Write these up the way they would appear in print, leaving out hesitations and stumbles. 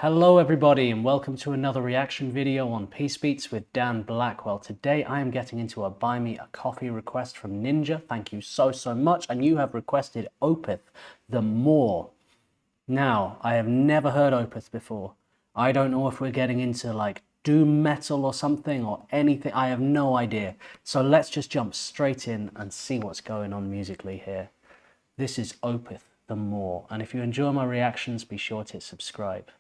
Hello everybody and welcome to another reaction video on Peace Beats with Dan Blackwell. Today I am getting into a buy me a coffee request from Ninja. Thank you so much, and you have requested Opeth, the Moor. Now, I have never heard Opeth before. I don't know if we're getting into like doom metal or something or anything. I have no idea. So let's just jump straight in and see what's going on musically here. This is Opeth, the Moor, and if you enjoy my reactions, be sure to hit subscribe.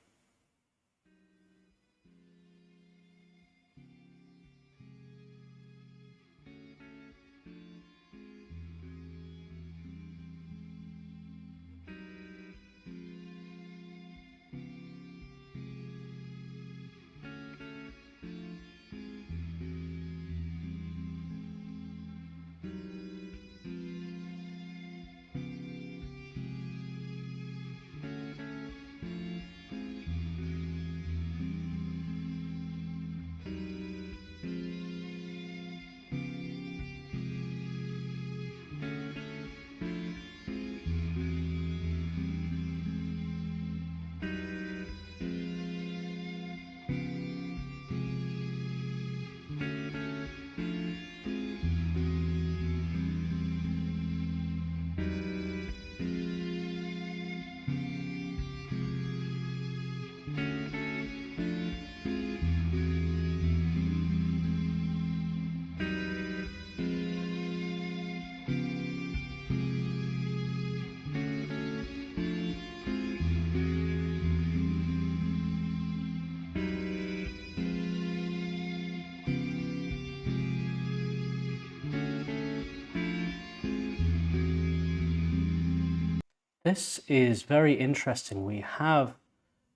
This is very interesting. We have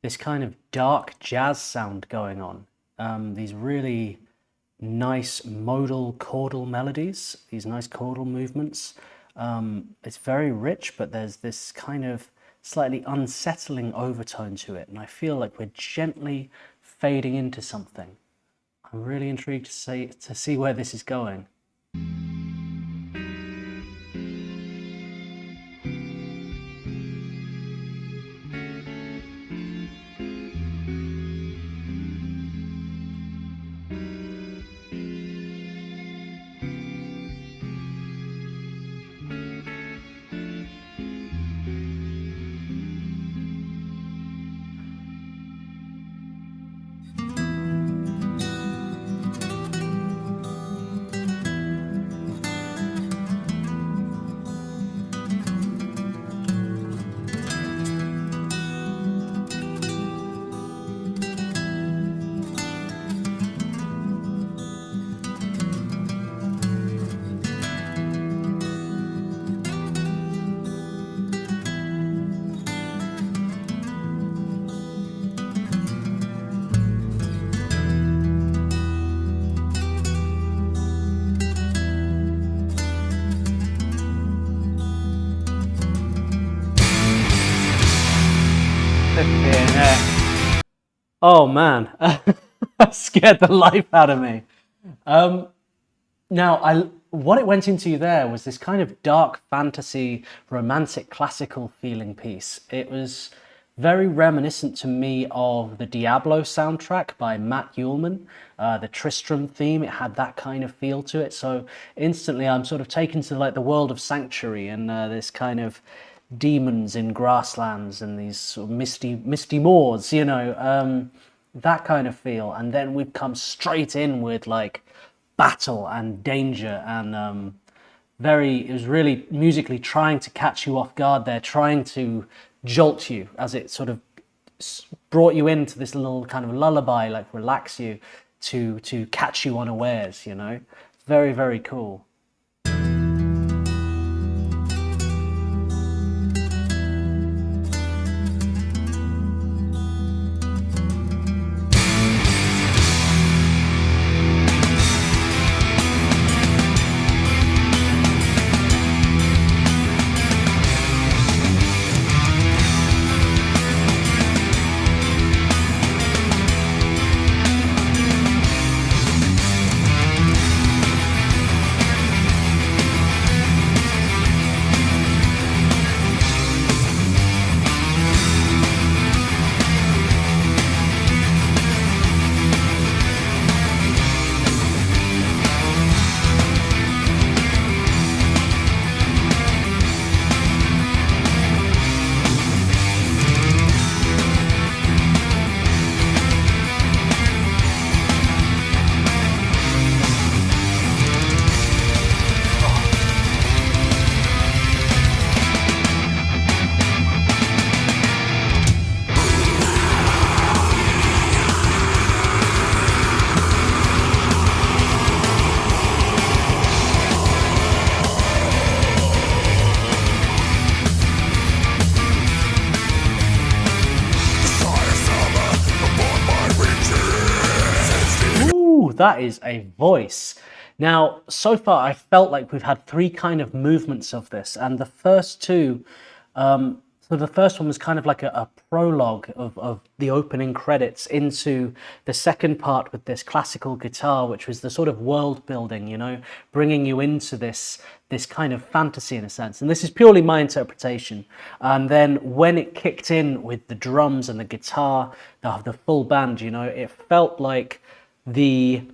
this kind of dark jazz sound going on. These really nice modal chordal melodies, these nice chordal movements. It's very rich, but there's this kind of slightly unsettling overtone to it. And I feel like we're gently fading into something. I'm really intrigued to see where this is going. Oh man, that scared the life out of me. Now, what it went into there was this kind of dark fantasy, romantic, classical feeling piece. It was very reminiscent to me of the Diablo soundtrack by Matt Uelmen, the Tristram theme. It had that kind of feel to it. So instantly I'm sort of taken to like the world of Sanctuary and this kind of demons in grasslands and these sort of misty moors, you know, that kind of feel. And then we've come straight in with like battle and danger and it was really musically trying to catch you off guard there, trying to jolt you as it sort of brought you into this little kind of lullaby, like relax you to catch you unawares, you know. Very, very cool. that is a voice. Now, so far, I felt like we've had three kind of movements of this, and the first two, so the first one was kind of like a prologue of the opening credits into the second part with this classical guitar, which was the sort of world building, you know, bringing you into this kind of fantasy in a sense. And this is purely my interpretation. And then when it kicked in with the drums and the guitar, the full band, you know, it felt like the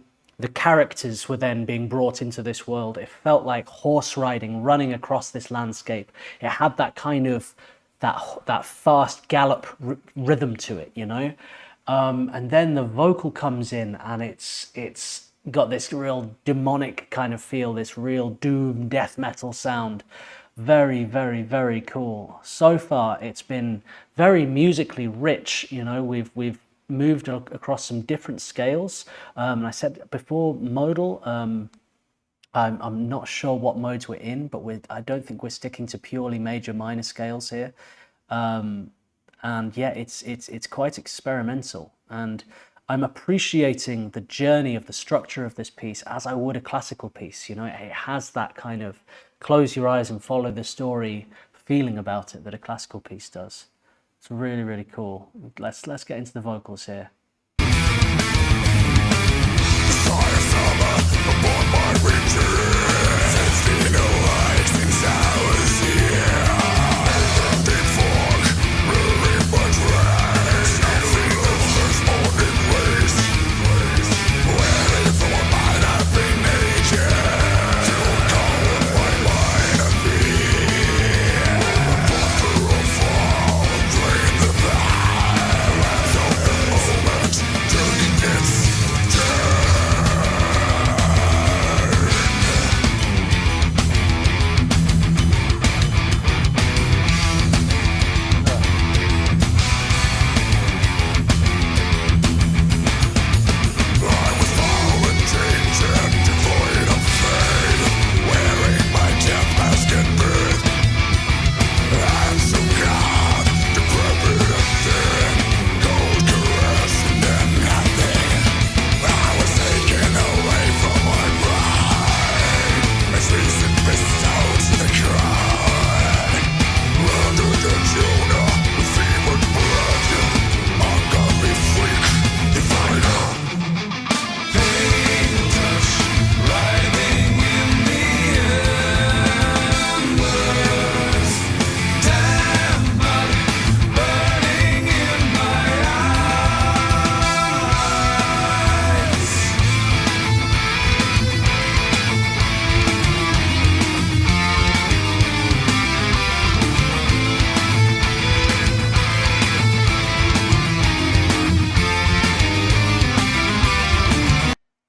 characters were then being brought into this world. It felt like horse riding, running across this landscape. It had that kind of that fast gallop rhythm to it, you know. And then the vocal comes in, and it's got this real demonic kind of feel, this real doom death metal sound. Very, very, very cool. So far, it's been very musically rich. You know, we've moved across some different scales. And I said before, modal. I'm not sure what modes we're in, but I don't think we're sticking to purely major minor scales here. And yeah, it's quite experimental, and I'm appreciating the journey of the structure of this piece as I would a classical piece. You know, it has that kind of close your eyes and follow the story feeling about it that a classical piece does. It's really, really cool. Let's get into the vocals here.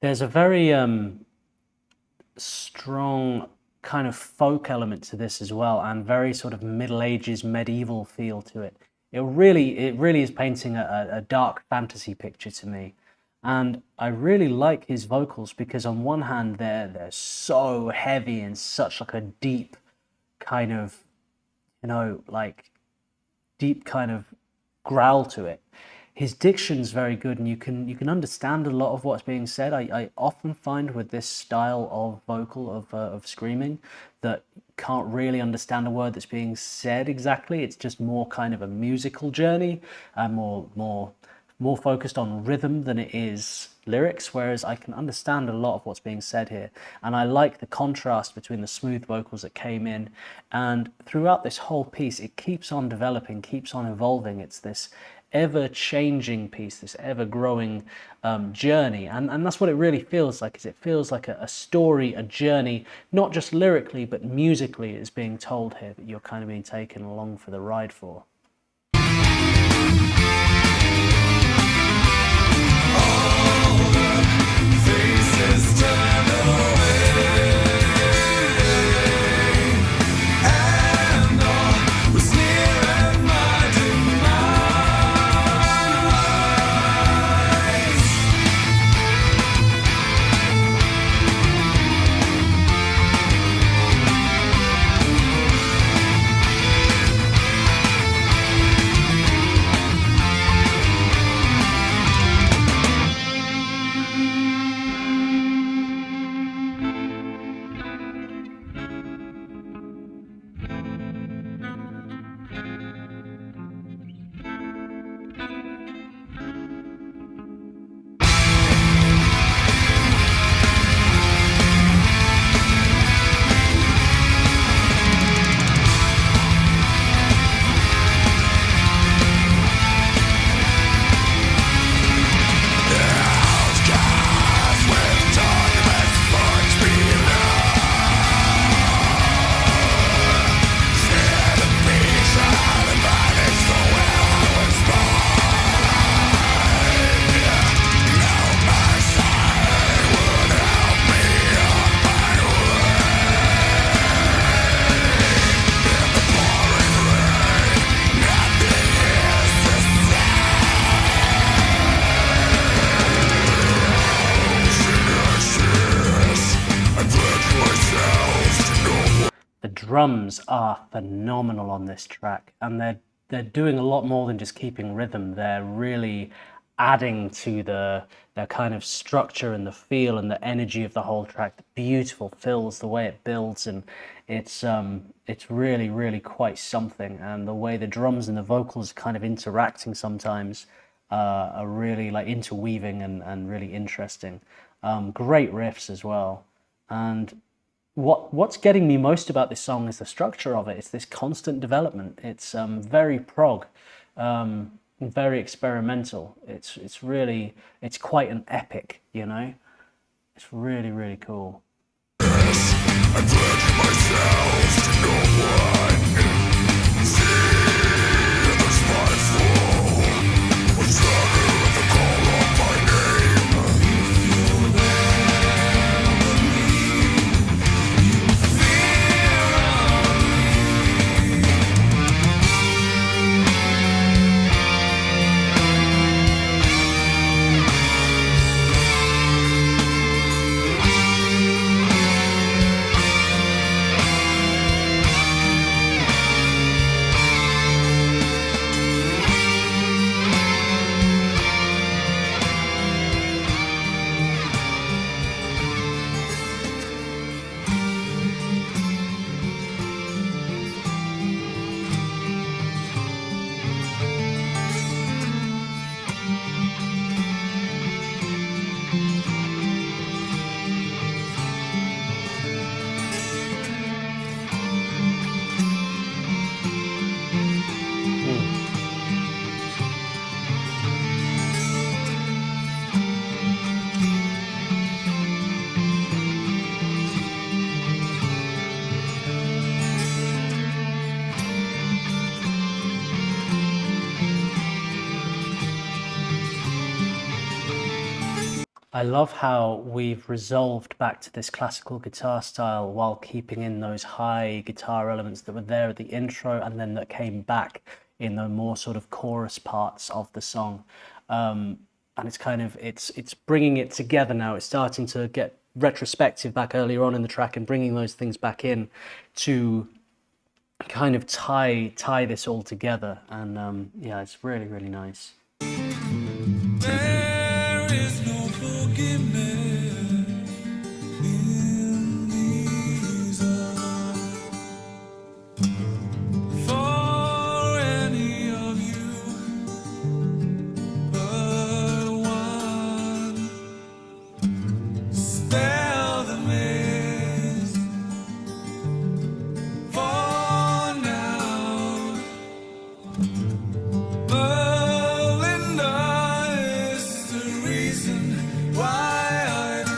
There's a very strong kind of folk element to this as well, and very sort of Middle Ages medieval feel to it. It really is painting a dark fantasy picture to me. And I really like his vocals because on one hand they're so heavy and such like a deep kind of, you know, like deep kind of growl to it. His diction's very good, and you can understand a lot of what's being said. I often find with this style of vocal of screaming that can't really understand a word that's being said exactly. It's just more kind of a musical journey, more focused on rhythm than it is lyrics, whereas I can understand a lot of what's being said here. And I like the contrast between the smooth vocals that came in, and throughout this whole piece it keeps on developing, keeps on evolving. It's this ever-changing piece, this ever-growing journey, and that's what it really feels like. Is it feels like a story, a journey, not just lyrically but musically is being told here, that you're kind of being taken along for the ride for. drums are phenomenal on this track, and they're doing a lot more than just keeping rhythm. They're really adding to the kind of structure and the feel and the energy of the whole track. The beautiful fills, the way it builds, and it's really really quite something. And the way the drums and the vocals kind of interacting sometimes are really like interweaving and really interesting. Great riffs as well. And what's getting me most about this song is the structure of it. It's this constant development. It's very prog, very experimental. It's really it's quite an epic, you know. It's really really cool. I'm pledging myself to no one. See the spiteful. I'm sorry at the call of my name. I love how we've resolved back to this classical guitar style while keeping in those high guitar elements that were there at the intro and then that came back in the more sort of chorus parts of the song. And it's kind of it's bringing it together now. It's starting to get retrospective back earlier on in the track and bringing those things back in to kind of tie this all together. And yeah, it's really really nice. There is no forgiveness in these eyes for any of you but one. Spare the mist for now. Melinda is the reason why I've come.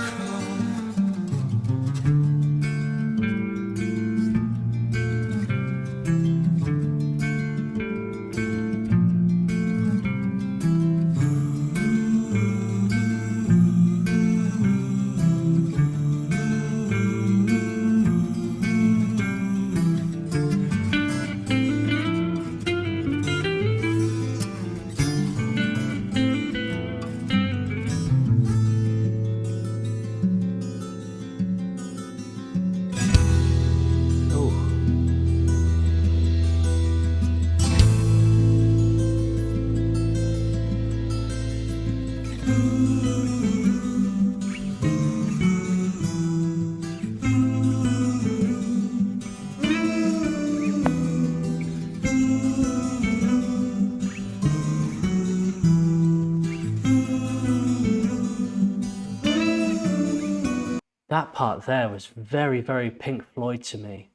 That part there was very, very Pink Floyd to me.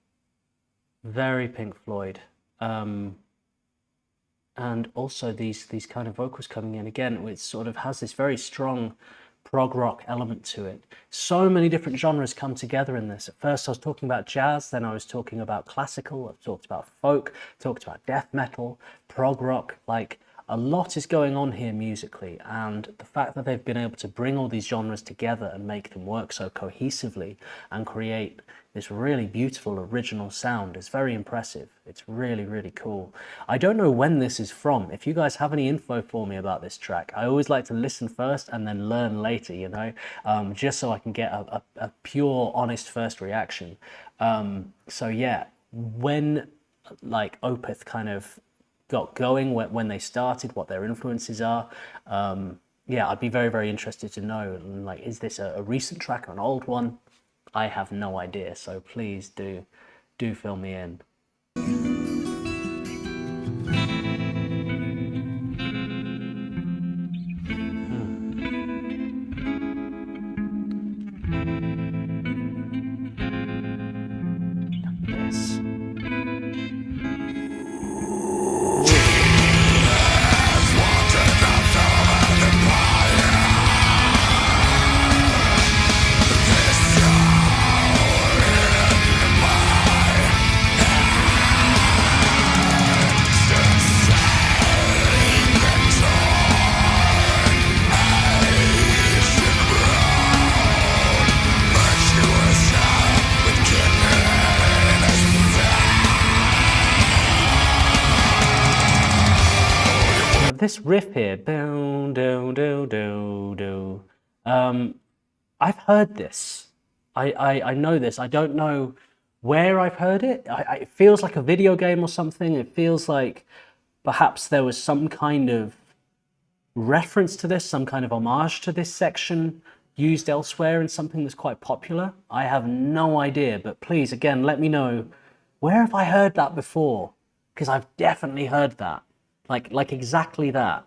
Very Pink Floyd. And also these kind of vocals coming in again, which sort of has this very strong prog rock element to it. So many different genres come together in this. At first I was talking about jazz, then I was talking about classical, I've talked about folk, talked about death metal, prog rock, like a lot is going on here musically, and the fact that they've been able to bring all these genres together and make them work so cohesively and create this really beautiful original sound is very impressive. It's really, really cool. I don't know when this is from. If you guys have any info for me about this track, I always like to listen first and then learn later, you know, just so I can get a pure, honest first reaction. So yeah, when like Opeth kind of got going, when they started, what their influences are. Yeah, I'd be very, very interested to know, like, is this a recent track or an old one? I have no idea, so please do fill me in. Yes. This riff here, do do do do do. I've heard this. I know this. I don't know where I've heard it. It feels like a video game or something. It feels like perhaps there was some kind of reference to this, some kind of homage to this section used elsewhere in something that's quite popular. I have no idea, but please, again, let me know, where have I heard that before? Because I've definitely heard that. Like exactly that.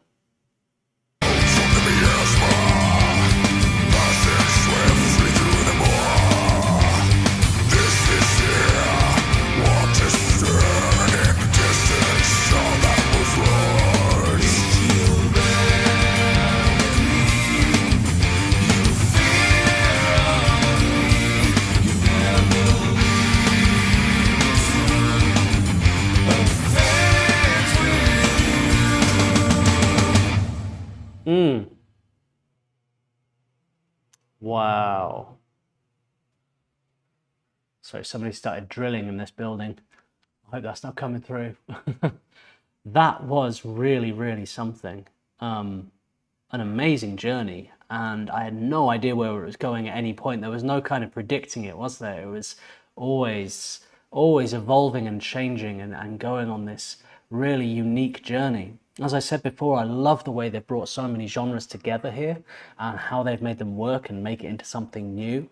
Wow. So somebody started drilling in this building. I hope that's not coming through. That was really, really something. An amazing journey, and I had no idea where it was going at any point. There was no kind of predicting it, was there? It was always evolving and changing and going on this really unique journey. As I said before, I love the way they've brought so many genres together here and how they've made them work and make it into something new.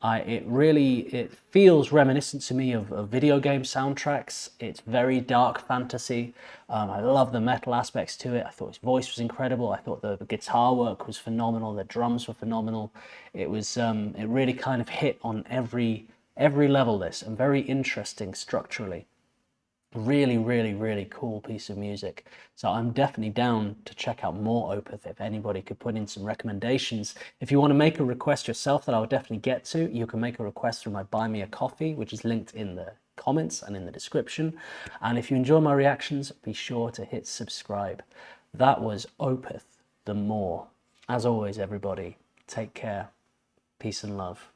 It feels reminiscent to me of video game soundtracks. It's very dark fantasy. I love the metal aspects to it. I thought his voice was incredible. I thought the guitar work was phenomenal. The drums were phenomenal. It really kind of hit on every level, this, and very interesting structurally. Really, really, really cool piece of music. So I'm definitely down to check out more Opeth. If anybody could put in some recommendations. If you want to make a request yourself that I would definitely get to, you can make a request through my Buy Me a Coffee, which is linked in the comments and in the description. And if you enjoy my reactions, be sure to hit subscribe. That was Opeth, the Moor. As always, everybody, take care. Peace and love.